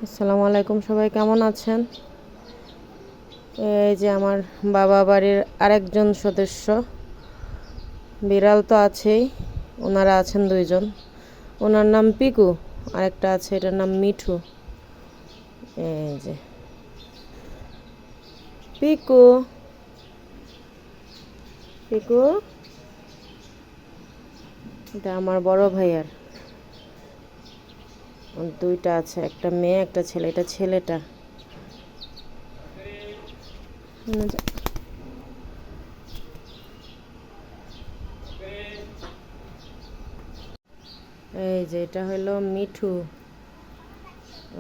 আসসালামু আলাইকুম, সবাই কেমন আছেন? এই যে আমার বাবা বাড়ির আরেকজন সদস্য, বিড়াল তো আছেই, ওনারা আছেন দুইজন। ওনার নাম পিকু, আরেকটা আছে, এটার নাম মিঠু। এই যে পিকু, পিকু এটা আমার বড় ভাইয়ার। ওর দুইটা আছে, একটা মেয়ে একটা ছেলে। এটা ছেলেটা। এই যে এটা হলো মিঠু,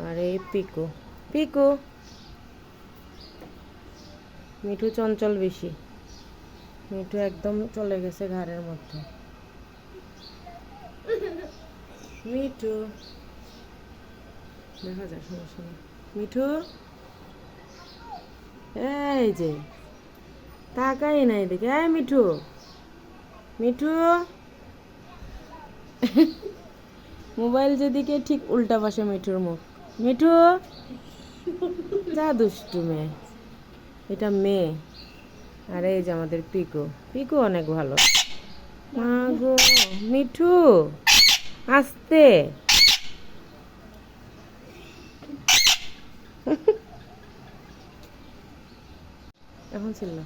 আর এই পিকু। পিকু, মিঠু চঞ্চল বেশি। মিঠু একদম চলে গেছে ঘরের মধ্যে। মিঠু দেখা যায়, সমস্যা নেই। মিঠু, এই যে তাকাই নাই দেখে। এই মিঠু, মিঠু মোবাইল যেদিকে ঠিক উল্টা পাশে মিঠুর মুখ। মিঠু, যা দুষ্টু মেয়ে। এটা মেয়ে। আর এই যে আমাদের পিকু। পিকু অনেক ভালো। মা গো, মিঠু আস্তে। এখন ছিল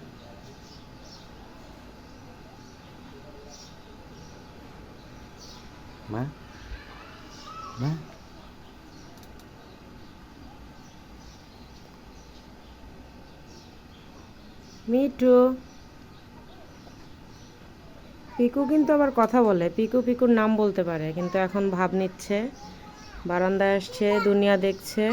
মা, মা মিঠু। পিকু কিন্তু আবার কথা বলে। পিকু পিকুর নাম বলতে পারে, কিন্তু এখন ভাব নিচ্ছে, বারান্দায় আসছে, দুনিয়া দেখছে।